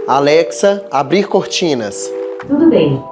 Alexa, abrir cortinas. Tudo bem.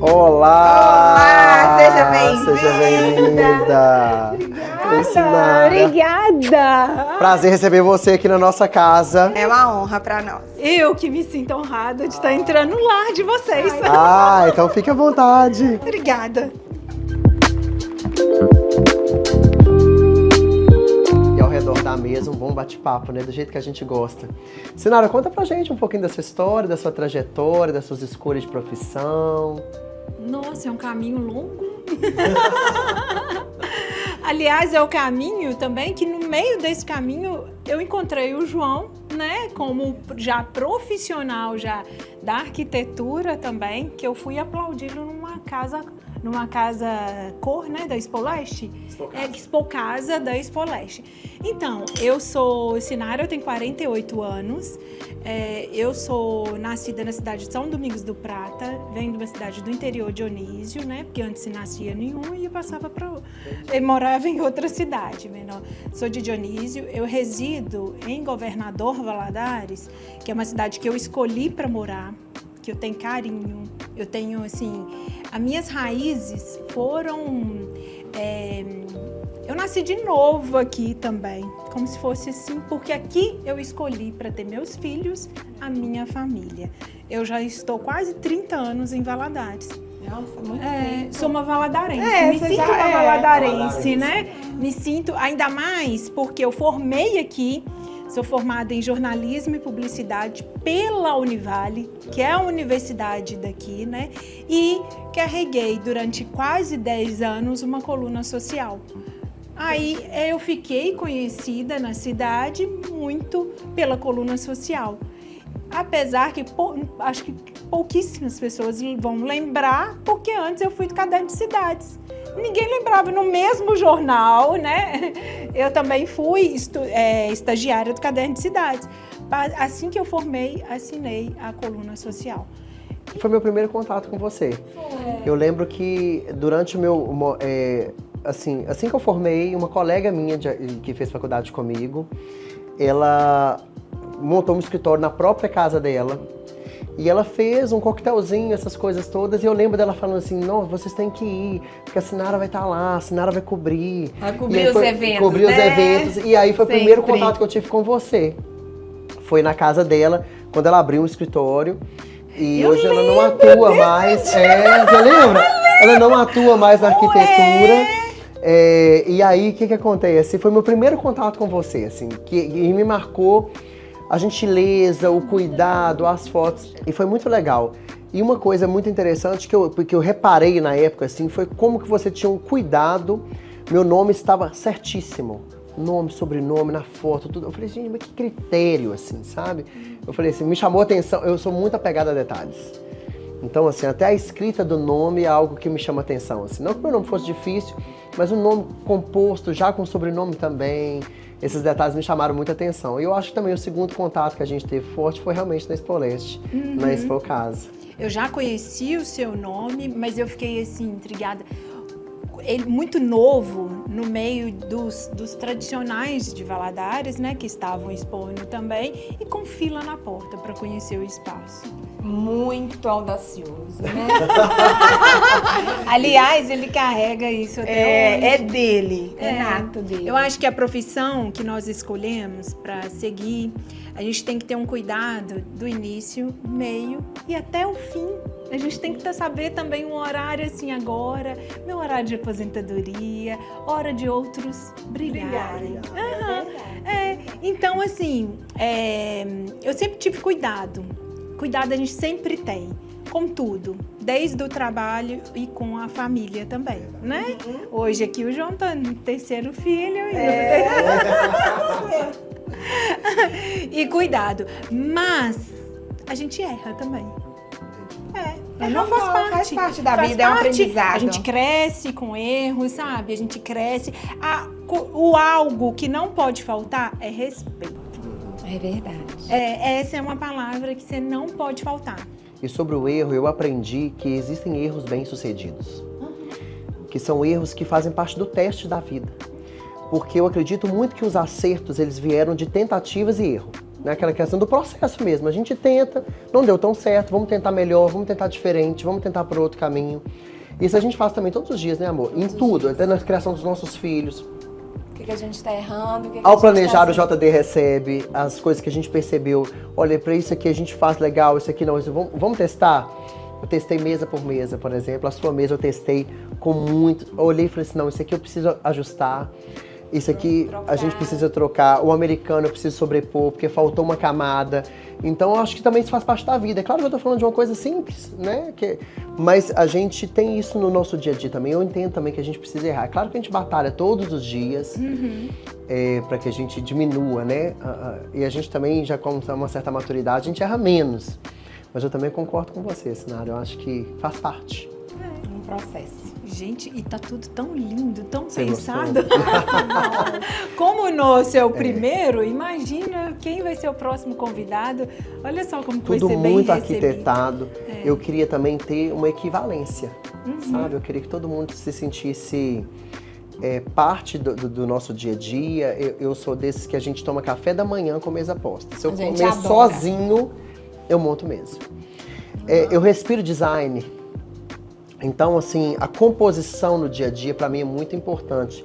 Olá! Seja bem-vinda! Seja bem-vinda! Obrigada! Prazer receber você aqui na nossa casa. É uma honra pra nós. Eu que me sinto honrada de estar entrando no lar de vocês. Então fique à vontade. Obrigada. E ao redor da mesa, um bom bate-papo, né? Do jeito que a gente gosta. Sinara, conta pra gente um pouquinho da sua história, da sua trajetória, das suas escolhas de profissão. Nossa, é um caminho longo. Aliás, é o caminho também que no meio desse caminho eu encontrei o João, né, como já profissional já da arquitetura também, que eu fui aplaudi-lo numa casa cor, né, da Expo Leste. Expo Casa da Expo Leste. Então, eu sou Sinara, eu tenho 48 anos. Eu sou nascida na cidade de São Domingos do Prata, venho de uma cidade do interior de Dionísio, né? Porque antes se nascia nenhum e eu passava para eu morava em outra cidade menor. Sou de Dionísio, eu resido em Governador Valadares, que é uma cidade que eu escolhi para morar, que eu tenho carinho, eu tenho assim, as minhas raízes foram eu nasci de novo aqui também, como se fosse assim, porque aqui eu escolhi para ter meus filhos, a minha família. Eu já estou quase 30 anos em Valadares. Nossa, muito tempo. Sou uma valadarense, me sinto uma valadarense, né? Me sinto, ainda mais porque eu formei aqui, sou formada em jornalismo e publicidade pela Univale, que é a universidade daqui, né? E carreguei durante quase 10 anos uma coluna social. Aí eu fiquei conhecida na cidade muito pela coluna social. Apesar que acho que pouquíssimas pessoas vão lembrar, porque antes eu fui do Caderno de Cidades. Ninguém lembrava, no mesmo jornal, né? Eu também fui estagiária do Caderno de Cidades. Assim que eu formei, assinei a coluna social. Foi meu primeiro contato com você. Eu lembro que durante o meu... assim que eu formei, uma colega minha que fez faculdade comigo, ela montou um escritório na própria casa dela e ela fez um coquetelzinho, essas coisas todas, e eu lembro dela falando assim, não, vocês têm que ir, porque a Sinara vai estar lá, a Sinara vai cobrir. Vai cobrir os eventos, cobrir os eventos, e aí foi o primeiro Sempre. contato que eu tive com você. Foi na casa dela, quando ela abriu um escritório, e hoje ela não atua mais. Você lembra? Ela não atua mais na arquitetura. E aí, o que acontece? Foi meu primeiro contato com você, assim, e me marcou a gentileza, o cuidado, as fotos, e foi muito legal. E uma coisa muito interessante que eu reparei na época, assim, foi como que você tinha um cuidado, meu nome estava certíssimo, nome, sobrenome, na foto, tudo. Eu falei, gente, mas que critério, assim, sabe? Eu falei assim, me chamou a atenção, eu sou muito apegada a detalhes. Então, assim, até a escrita do nome é algo que me chama atenção, assim. Não que o meu nome fosse difícil, mas o nome composto, já com sobrenome também, esses detalhes me chamaram muita atenção. E eu acho que também o segundo contato que a gente teve forte foi realmente na Expo Leste, na Expo Casa. Eu já conheci o seu nome, mas eu fiquei, assim, intrigada. Ele muito novo, no meio dos tradicionais de Valadares, né, que estavam expondo também, e com fila na porta para conhecer o espaço. Muito audacioso, né? Aliás, ele carrega isso até hoje. É dele, é nato dele. Eu acho que a profissão que nós escolhemos para seguir, a gente tem que ter um cuidado do início, meio e até o fim. A gente tem que saber também um horário assim agora, meu horário de aposentadoria, hora de outros brilharem. Então, assim, eu sempre tive cuidado. Cuidado a gente sempre tem, com tudo, desde o trabalho e com a família também, né? Hoje aqui o João tá no 3º filho e cuidado. Mas a gente erra também. Não faz parte da vida, é um aprendizado. A gente cresce com erros, sabe? A gente cresce. O algo que não pode faltar é respeito. É verdade. Essa é uma palavra que você não pode faltar. E sobre o erro, eu aprendi que existem erros bem-sucedidos. Que são erros que fazem parte do teste da vida. Porque eu acredito muito que os acertos, eles vieram de tentativas e erro. Né? Aquela questão do processo mesmo. A gente tenta, não deu tão certo, vamos tentar melhor, vamos tentar diferente, vamos tentar por outro caminho. Isso a gente faz também todos os dias, né, amor? Em tudo, até na criação dos nossos filhos. O que a gente está errando, Ao planejar, o JD recebe as coisas que a gente percebeu. Olha, para isso aqui a gente faz legal, isso aqui não. Vamos testar? Eu testei mesa por mesa, por exemplo. A sua mesa eu testei com muito... Eu olhei e falei assim, não, isso aqui eu preciso ajustar. Isso aqui a gente precisa trocar. O americano eu preciso sobrepor, porque faltou uma camada. Então, eu acho que também isso faz parte da vida. É claro que eu tô falando de uma coisa simples, né? Mas a gente tem isso no nosso dia a dia também. Eu entendo também que a gente precisa errar. É claro que a gente batalha todos os dias para que a gente diminua, né? E a gente também, já com uma certa maturidade, a gente erra menos. Mas eu também concordo com você, Sinara. Eu acho que faz parte. É um processo. Gente, e tá tudo tão lindo, tão Você pensado. Como o nosso é o primeiro, imagina quem vai ser o próximo convidado. Olha só como vai ser bem Tudo muito recebido. arquitetado. Eu queria também ter uma equivalência, sabe? Eu queria que todo mundo se sentisse parte do nosso dia a dia. Eu sou desses que a gente toma café da manhã com mesa posta. Se eu comer sozinho, eu monto mesa. Eu respiro design. Então, assim, a composição no dia a dia, pra mim, é muito importante.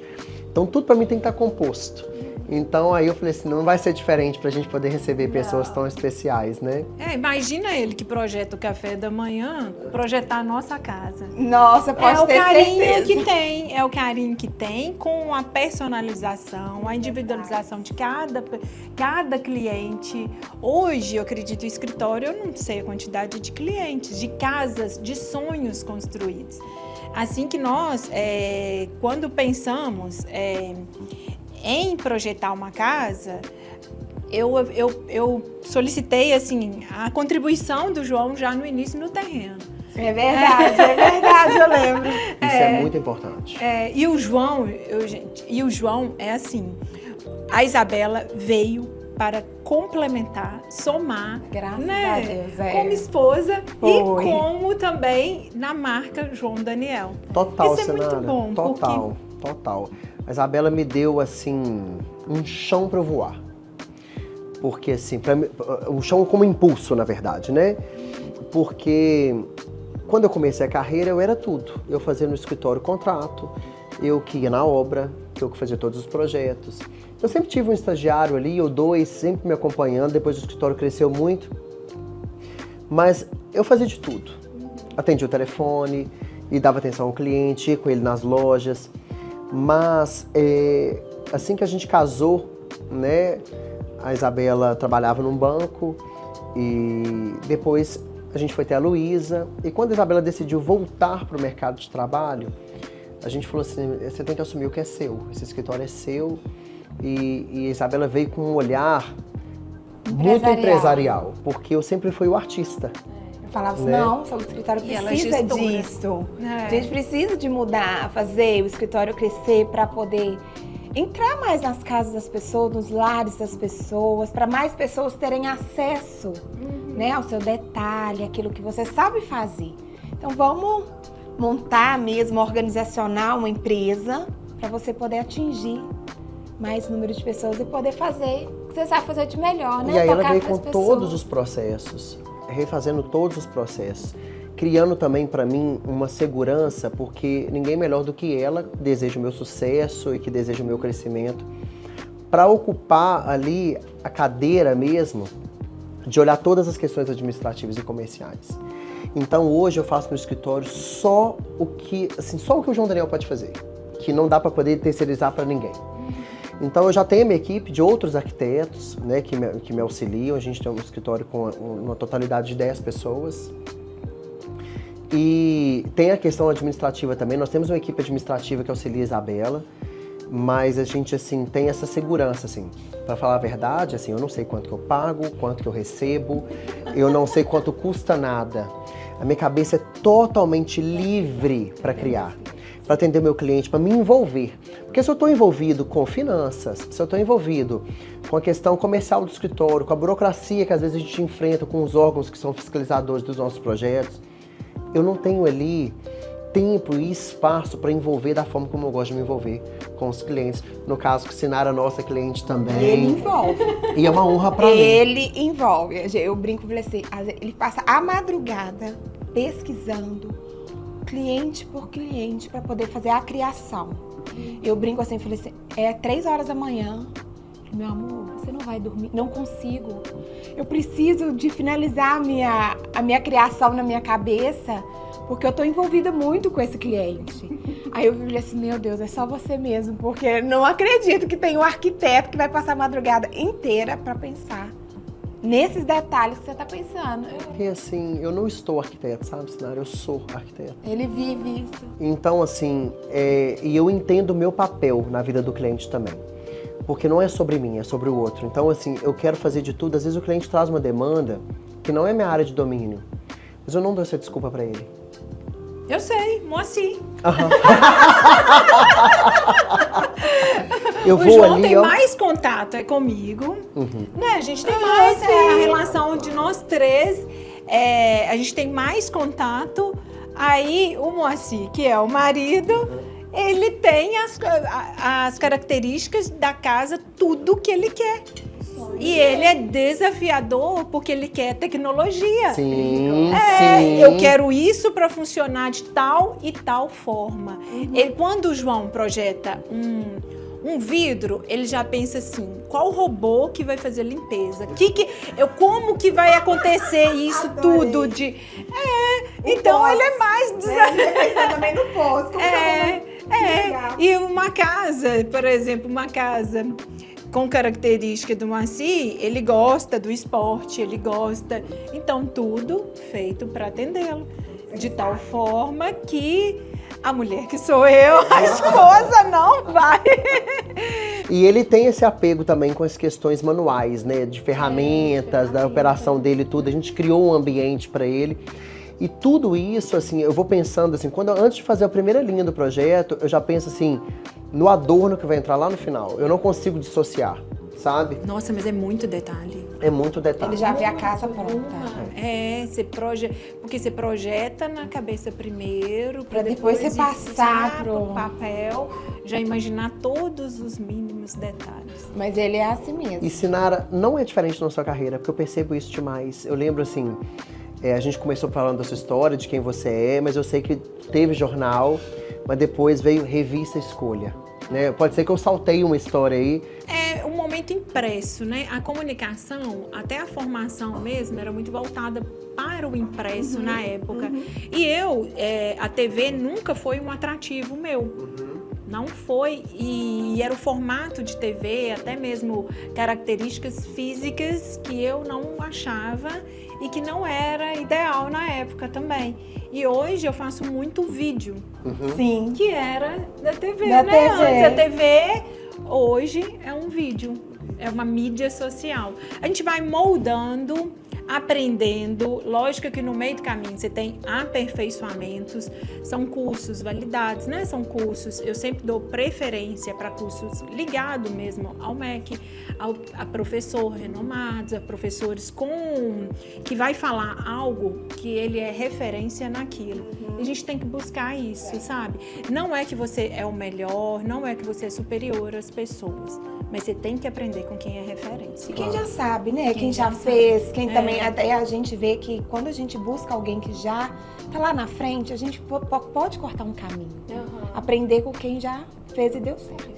Então, tudo pra mim tem que estar composto. Então, aí eu falei assim, não vai ser diferente pra gente poder receber pessoas tão especiais, né? Imagina ele que projeta o café da manhã, projetar a nossa casa. Nossa, pode ter certeza. É o carinho que tem com a personalização, a individualização de cada cliente. Hoje, eu acredito, o escritório, eu não sei a quantidade de clientes, de casas, de sonhos construídos. Assim que nós, quando pensamos em projetar uma casa, eu solicitei assim a contribuição do João já no início no terreno. É verdade, eu lembro. Isso é muito importante. E o João é assim, a Isabela veio para complementar, somar, graças né, a Deus, como esposa e como também na marca João Daniel. Total, isso é Sinara, muito bom. Total. A Isabela me deu, assim, um chão para eu voar. Porque, assim, um chão como impulso, na verdade, né? Porque quando eu comecei a carreira, eu era tudo. Eu fazia no escritório contrato, eu que ia na obra, eu que fazia todos os projetos. Eu sempre tive um estagiário ali, ou dois, sempre me acompanhando. Depois o escritório cresceu muito. Mas eu fazia de tudo. Atendia o telefone e dava atenção ao cliente, ia com ele nas lojas. Mas assim que a gente casou, né, a Isabela trabalhava num banco e depois a gente foi ter a Luísa. E quando a Isabela decidiu voltar para o mercado de trabalho, a gente falou assim, você tem que assumir o que é seu, esse escritório é seu. E a Isabela veio com um olhar muito empresarial, porque eu sempre fui o artista. Eu falava assim, não, o escritório precisa disso. A gente precisa de mudar, fazer o escritório crescer para poder entrar mais nas casas das pessoas, nos lares das pessoas, para mais pessoas terem acesso, né, ao seu detalhe, aquilo que você sabe fazer. Então vamos montar mesmo organizacional uma empresa para você poder atingir mais número de pessoas e poder fazer o que você sabe fazer de melhor, né? E aí ela veio com todos os processos, refazendo todos os processos, criando também para mim uma segurança, porque ninguém melhor do que ela deseja o meu sucesso e que deseja o meu crescimento, para ocupar ali a cadeira mesmo de olhar todas as questões administrativas e comerciais. Então hoje eu faço no escritório só o que o João Daniel pode fazer, que não dá para poder terceirizar para ninguém. Então eu já tenho a minha equipe de outros arquitetos, né, que me auxiliam. A gente tem um escritório com uma totalidade de 10 pessoas. E tem a questão administrativa também. Nós temos uma equipe administrativa que auxilia a Isabela, mas a gente assim tem essa segurança, assim. Para falar a verdade, assim, eu não sei quanto que eu pago, quanto que eu recebo, eu não sei quanto custa nada. A minha cabeça é totalmente livre para criar, para atender o meu cliente, para me envolver. Porque se eu estou envolvido com finanças, se eu estou envolvido com a questão comercial do escritório, com a burocracia que às vezes a gente enfrenta com os órgãos que são fiscalizadores dos nossos projetos, eu não tenho ali tempo e espaço para envolver da forma como eu gosto de me envolver com os clientes. No caso, que Sinara é nossa cliente também. Ele envolve. E é uma honra para mim. Ele envolve. Eu brinco com assim, ele passa a madrugada pesquisando cliente por cliente para poder fazer a criação. Eu brinco assim, falei assim, 3 horas da manhã. Meu amor, você não vai dormir? Não consigo. Eu preciso de finalizar a minha criação na minha cabeça, porque eu tô envolvida muito com esse cliente. Aí eu falei assim, meu Deus, é só você mesmo, porque não acredito que tem um arquiteto que vai passar a madrugada inteira para pensar nesses detalhes que você tá pensando. Porque assim, eu não estou arquiteto, sabe, Sinara? Eu sou arquiteto. Ele vive isso. Então, assim, e eu entendo o meu papel na vida do cliente também. Porque não é sobre mim, é sobre o outro. Então, assim, eu quero fazer de tudo. Às vezes o cliente traz uma demanda que não é minha área de domínio. Mas eu não dou essa desculpa pra ele. Eu sei, Moacir. Eu o vou João ali, tem ó. mais contato comigo. Né? A gente tem mais a relação de nós três. A gente tem mais contato. Aí o Moacir, que é o marido, ele tem as características da casa, tudo que ele quer. E ele é desafiador porque ele quer tecnologia. Sim, eu quero isso para funcionar de tal e tal forma. Quando o João projeta um vidro, ele já pensa assim, qual robô que vai fazer a limpeza? Como que vai acontecer isso tudo? Então poço, ele é mais desafiador. Ele pensa também no poço. E uma casa, por exemplo, com característica do Moacir, ele gosta do esporte, ele gosta. Então, tudo feito para atendê-lo. De tal forma que a mulher que sou eu, a esposa, não vai. E ele tem esse apego também com as questões manuais, né? De ferramentas, da operação dele e tudo. A gente criou um ambiente para ele. E tudo isso, assim, eu vou pensando assim, antes de fazer a primeira linha do projeto, eu já penso assim, no adorno que vai entrar lá no final. Eu não consigo dissociar, sabe? Nossa, mas é muito detalhe. É muito detalhe. Ele já vê a casa pronta. Porque você projeta na cabeça primeiro, para depois você passar pro papel, já imaginar todos os mínimos detalhes. Mas ele é assim mesmo. E Sinara, não é diferente na sua carreira, porque eu percebo isso demais. Eu lembro assim, a gente começou falando da sua história, de quem você é, mas eu sei que teve jornal, mas depois veio Revista Escolha, né? Pode ser que eu saltei uma história aí. É um momento impresso, né? A comunicação, até a formação mesmo, era muito voltada para o impresso na época. E a TV nunca foi um atrativo meu. Não foi, e era o formato de TV, até mesmo características físicas que eu não achava e que não era ideal na época também. E hoje eu faço muito vídeo, Sim. que era da TV, Da né? TV. Antes a TV, hoje é um vídeo, é uma mídia social. A gente vai moldando, aprendendo, lógico que no meio do caminho você tem aperfeiçoamentos, são cursos validados, né? São cursos, eu sempre dou preferência para cursos ligados mesmo ao MEC, a professor renomados, a professores que vai falar algo que ele é referência naquilo. A gente tem que buscar isso, sabe? Não é que você é o melhor, não é que você é superior às pessoas, mas você tem que aprender com quem é referência. E quem já sabe, né? Quem já fez, quem também... Até a gente vê que quando a gente busca alguém que já tá lá na frente, a gente pode cortar um caminho. Aprender com quem já fez e deu certo.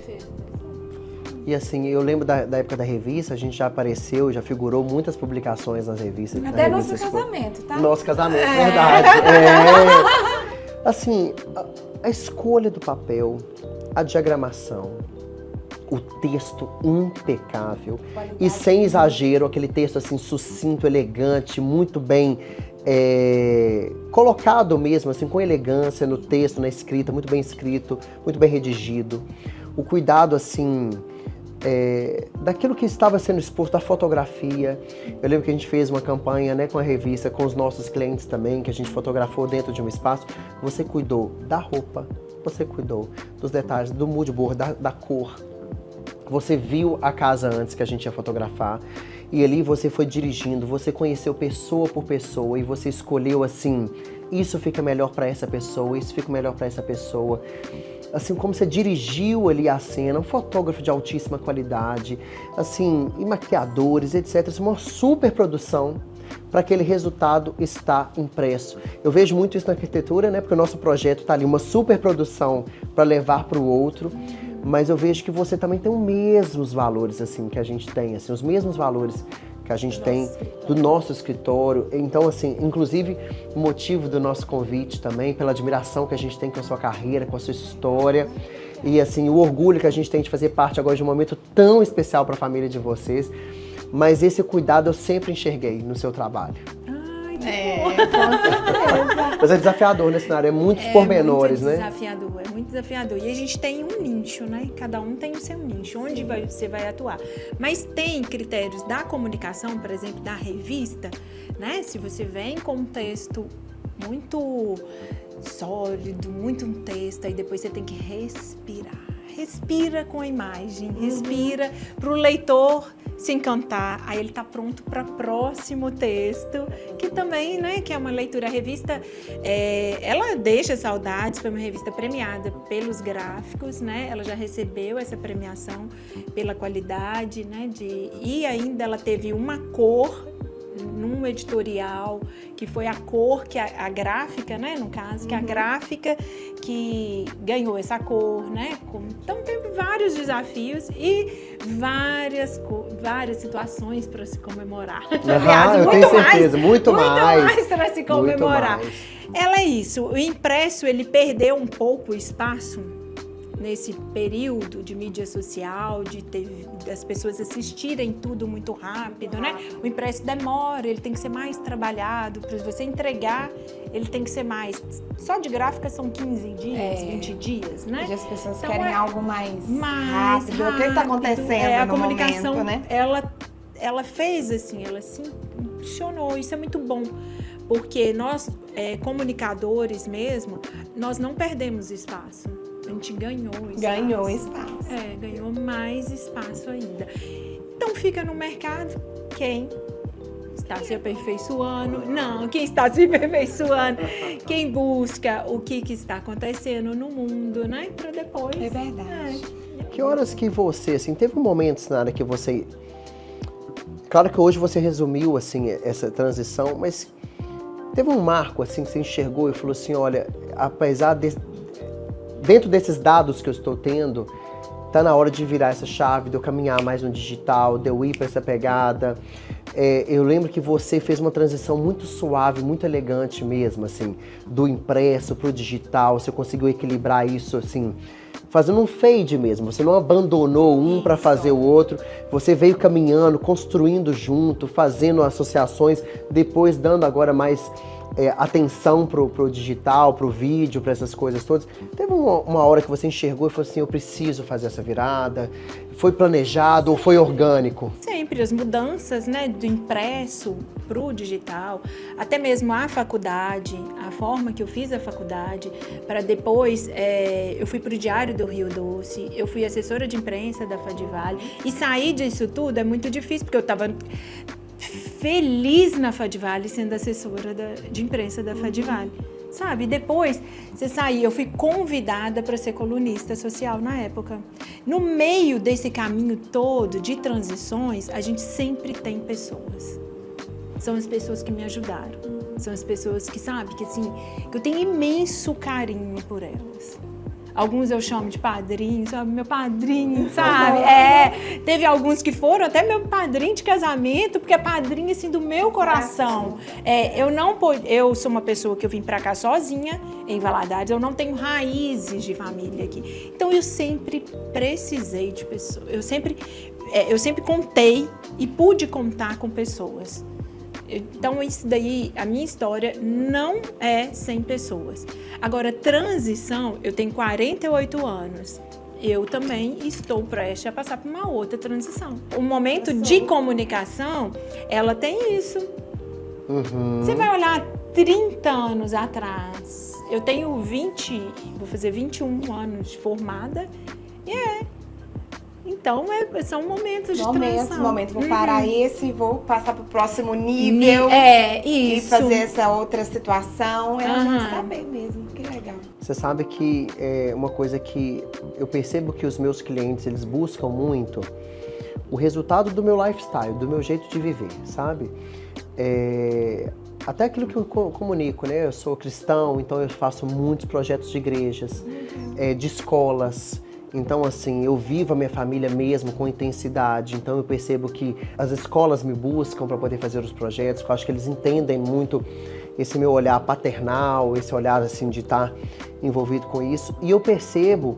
E assim, eu lembro da época da revista, a gente já apareceu, já figurou muitas publicações nas revistas. Até nosso casamento, tá? Nosso casamento, verdade. Assim, a escolha do papel, a diagramação, o texto impecável e sem exagero, aquele texto assim sucinto, elegante, muito bem colocado mesmo, assim, com elegância no texto, na escrita, muito bem escrito, muito bem redigido. O cuidado, assim, daquilo que estava sendo exposto, da fotografia. Eu lembro que a gente fez uma campanha, né, com a revista, com os nossos clientes também, que a gente fotografou dentro de um espaço. Você cuidou da roupa, você cuidou dos detalhes, do mood board, da cor. Você viu a casa antes que a gente ia fotografar e ali você foi dirigindo, você conheceu pessoa por pessoa e você escolheu assim, isso fica melhor para essa pessoa, isso fica melhor para essa pessoa. Assim, como você dirigiu ali a cena, um fotógrafo de altíssima qualidade, assim, e maquiadores, etc. Uma super produção para aquele resultado estar impresso. Eu vejo muito isso na arquitetura, né? Porque o nosso projeto está ali, uma super produção para levar para o outro. Mas eu vejo que você também tem os mesmos valores, assim, que a gente tem, assim, os mesmos valores que a gente tem do nosso escritório. Então, assim, inclusive o motivo do nosso convite também, pela admiração que a gente tem com a sua carreira, com a sua história. E, assim, o orgulho que a gente tem de fazer parte agora de um momento tão especial para a família de vocês. Mas esse cuidado eu sempre enxerguei no seu trabalho. Com certeza. Mas é desafiador nesse cenário, é muitos pormenores, né? É muito desafiador. E a gente tem um nicho, né? Cada um tem o seu nicho, onde você vai atuar. Mas tem critérios da comunicação, por exemplo, da revista, né? Se você vem com um texto muito sólido, muito um texto, aí depois você tem que respirar. Respira com a imagem, respira para o leitor se encantar. Aí ele está pronto para o próximo texto, que também, né, que é uma leitura. A revista, ela deixa saudades, foi uma revista premiada pelos gráficos, né? Ela já recebeu essa premiação pela qualidade, né? E ainda ela teve uma cor num editorial, que foi a cor, que a gráfica, né, no caso, que a gráfica que ganhou essa cor, né? Então teve vários desafios e várias situações para se comemorar. Aliás, eu tenho certeza, muito mais para se comemorar. Ela é isso, o impresso, ele perdeu um pouco o espaço nesse período de mídia social, das pessoas assistirem tudo muito rápido, né? O impresso demora, ele tem que ser mais trabalhado, para você entregar, ele tem que ser mais. Só de gráfica são 15 dias, 20 dias, né? E as pessoas então, querem algo mais rápido. O que está acontecendo a no comunicação, momento, né? Ela fez assim, ela se impulsionou, isso é muito bom. Porque nós, comunicadores mesmo, nós não perdemos espaço. A gente ganhou espaço. Ganhou espaço. Ganhou mais espaço ainda. Então fica no mercado quem está se aperfeiçoando. Não, quem está se aperfeiçoando. Quem busca o que está acontecendo no mundo, né? Para depois. É verdade. Que horas que você, assim, teve um momento, Sinara, que você... Claro que hoje você resumiu, assim, essa transição, mas teve um marco, assim, que você enxergou e falou assim, olha, apesar dentro desses dados que eu estou tendo, tá na hora de virar essa chave, de eu caminhar mais no digital, de eu ir para essa pegada. Eu lembro que você fez uma transição muito suave, muito elegante mesmo, assim, do impresso para o digital, você conseguiu equilibrar isso, assim, fazendo um fade mesmo, você não abandonou um para fazer o outro, você veio caminhando, construindo junto, fazendo associações, depois dando agora mais atenção pro digital, pro vídeo, para essas coisas todas. Teve uma hora que você enxergou e falou assim, eu preciso fazer essa virada? Foi planejado ou foi orgânico? Sempre as mudanças, né, do impresso pro digital, até mesmo a faculdade, a forma que eu fiz a faculdade, para depois eu fui pro Diário do Rio Doce, eu fui assessora de imprensa da Fadivale, e sair disso tudo é muito difícil, porque eu estava feliz na Fadivale, sendo assessora de imprensa da Fadivale, sabe? Depois, você saiu, eu fui convidada para ser colunista social na época. No meio desse caminho todo de transições, a gente sempre tem pessoas. São as pessoas que me ajudaram. São as pessoas que, sabe, que assim, que eu tenho imenso carinho por elas. Alguns eu chamo de padrinho, sabe? Meu padrinho, sabe? Teve alguns que foram até meu padrinho de casamento, porque é padrinho, assim, do meu coração. Eu sou uma pessoa que eu vim pra cá sozinha, em Valadares, eu não tenho raízes de família aqui. Então, eu sempre precisei de pessoas. Eu sempre contei e pude contar com pessoas. Então, isso daí, a minha história não é sem pessoas. Agora, transição, eu tenho 48 anos. Eu também estou prestes a passar por uma outra transição. O momento de comunicação, ela tem isso. Você vai olhar 30 anos atrás. Eu tenho vou fazer 21 anos de formada. Então, são momentos de transição. Vou parar esse, vou passar para o próximo nível. Isso. E fazer essa outra situação. É a gente saber mesmo, que legal. Você sabe que é uma coisa que eu percebo que os meus clientes, eles buscam muito o resultado do meu lifestyle, do meu jeito de viver, sabe? Até aquilo que eu comunico, né? Eu sou cristão, então eu faço muitos projetos de igrejas, de escolas. Então, assim, eu vivo a minha família mesmo com intensidade. Então, eu percebo que as escolas me buscam para poder fazer os projetos. Eu acho que eles entendem muito esse meu olhar paternal, esse olhar, assim, de estar envolvido com isso. E eu percebo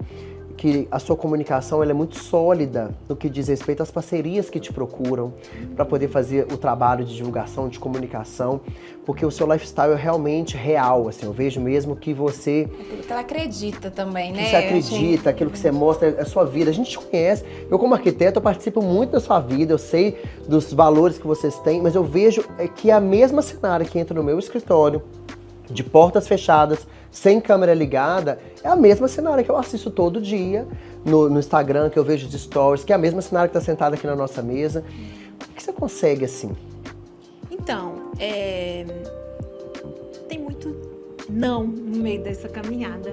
que a sua comunicação ela é muito sólida no que diz respeito às parcerias que te procuram para poder fazer o trabalho de divulgação, de comunicação, porque o seu lifestyle é realmente real, assim, eu vejo mesmo que você... Aquilo que ela acredita também, né? Que você acredita, aquilo que você mostra é a sua vida, a gente te conhece. Eu como arquiteto, eu participo muito da sua vida, eu sei dos valores que vocês têm, mas eu vejo que é a mesma cenário que entra no meu escritório, de portas fechadas, sem câmera ligada, é a mesma cenário que eu assisto todo dia no Instagram, que eu vejo os stories, que é a mesma cenário que está sentada aqui na nossa mesa. O que você consegue assim? Então, tem muito não no meio dessa caminhada.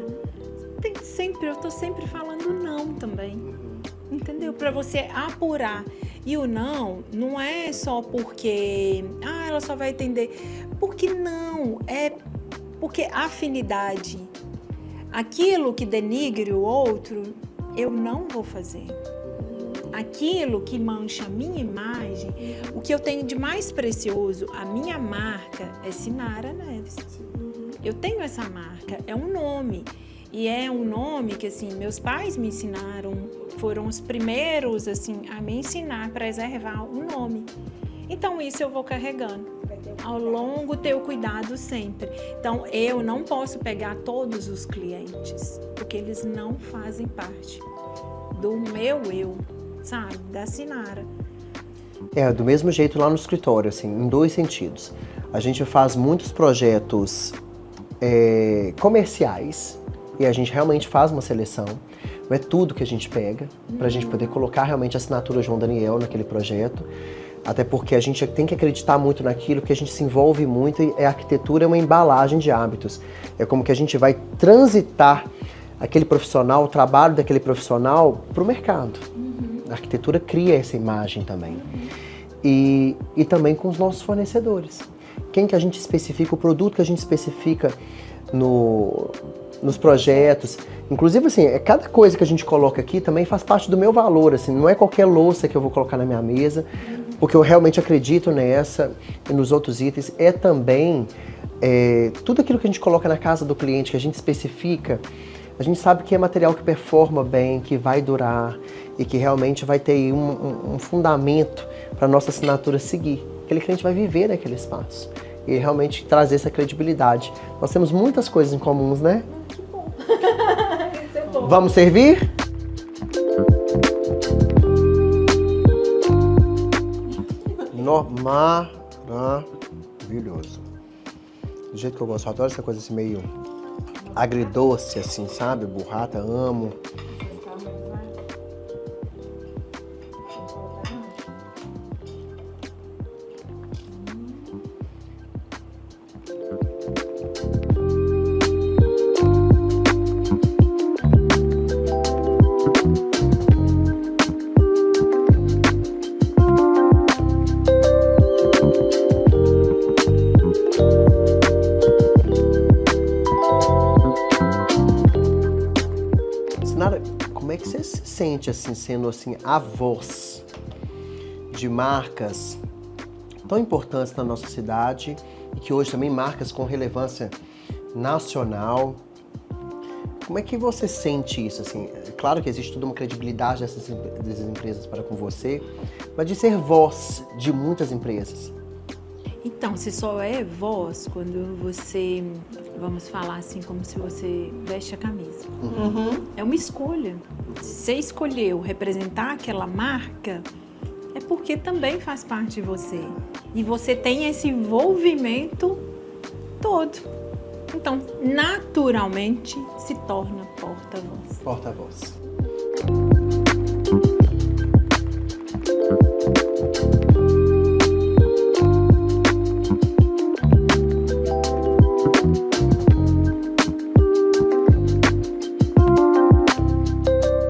Eu tô sempre falando não também, entendeu? Para você apurar. E o não é só porque, ela só vai entender. Porque não, porque afinidade, aquilo que denigre o outro, eu não vou fazer. Aquilo que mancha a minha imagem, o que eu tenho de mais precioso, a minha marca é Sinara Neves. Eu tenho essa marca, é um nome. E é um nome que, assim, meus pais me ensinaram, foram os primeiros, assim, a me ensinar a preservar um nome. Então, isso eu vou carregando. Ao longo, ter o cuidado sempre. Então, eu não posso pegar todos os clientes, porque eles não fazem parte do meu eu, sabe? Da Sinara. Do mesmo jeito lá no escritório, assim, em dois sentidos. A gente faz muitos projetos comerciais e a gente realmente faz uma seleção. Não é tudo que a gente pega, pra gente poder colocar realmente a assinatura João Daniel naquele projeto. Até porque a gente tem que acreditar muito naquilo, porque a gente se envolve muito e a arquitetura é uma embalagem de hábitos. É como que a gente vai transitar aquele profissional, o trabalho daquele profissional para o mercado. A arquitetura cria essa imagem também. E também com os nossos fornecedores. Quem que a gente especifica, o produto que a gente especifica nos projetos. Inclusive, assim, cada coisa que a gente coloca aqui também faz parte do meu valor, assim, não é qualquer louça que eu vou colocar na minha mesa, porque eu realmente acredito nessa e nos outros itens. É também tudo aquilo que a gente coloca na casa do cliente, que a gente especifica, a gente sabe que é material que performa bem, que vai durar e que realmente vai ter um fundamento para a nossa assinatura seguir. Aquele cliente vai viver naquele espaço e realmente trazer essa credibilidade. Nós temos muitas coisas em comuns, né? Que bom. Isso é bom. Vamos servir? Maravilhoso. Do jeito que eu gosto, eu adoro essa coisa assim meio agridoce, assim, sabe? Burrata, amo. é que você se sente, assim, sendo, assim, a voz de marcas tão importantes na nossa cidade e que hoje também marcas com relevância nacional? Como é que você sente isso, assim? É claro que existe toda uma credibilidade dessas empresas para com você, mas de ser voz de muitas empresas. Então, se só é voz quando você, vamos falar assim, como se você veste a camisa. É uma escolha. Se você escolheu representar aquela marca, é porque também faz parte de você. E você tem esse envolvimento todo. Então, naturalmente, se torna porta-voz. Porta-voz.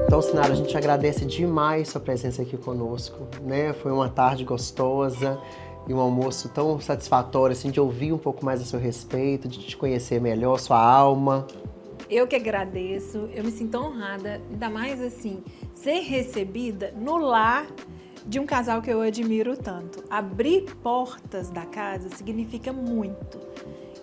Então, Sinara, a gente agradece demais sua presença aqui conosco, né? Foi uma tarde gostosa e um almoço tão satisfatório, assim, de ouvir um pouco mais a seu respeito, de te conhecer melhor, sua alma. Eu que agradeço, eu me sinto honrada, ainda mais assim, ser recebida no lar de um casal que eu admiro tanto. Abrir portas da casa significa muito.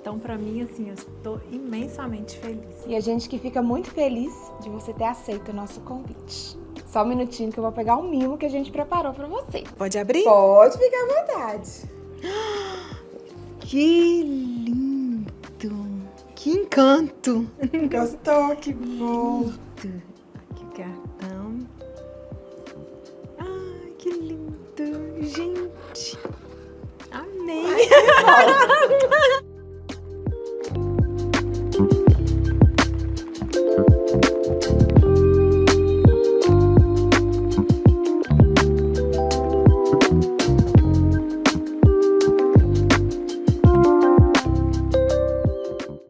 Então, pra mim, assim, eu estou imensamente feliz. E a gente que fica muito feliz de você ter aceito o nosso convite. Só um minutinho que eu vou pegar um mimo que a gente preparou pra você. Pode abrir? Pode ficar à vontade. Que lindo! Que encanto! Gostou? Que bom! Aqui o cartão. Ai, que lindo! Gente! Amei!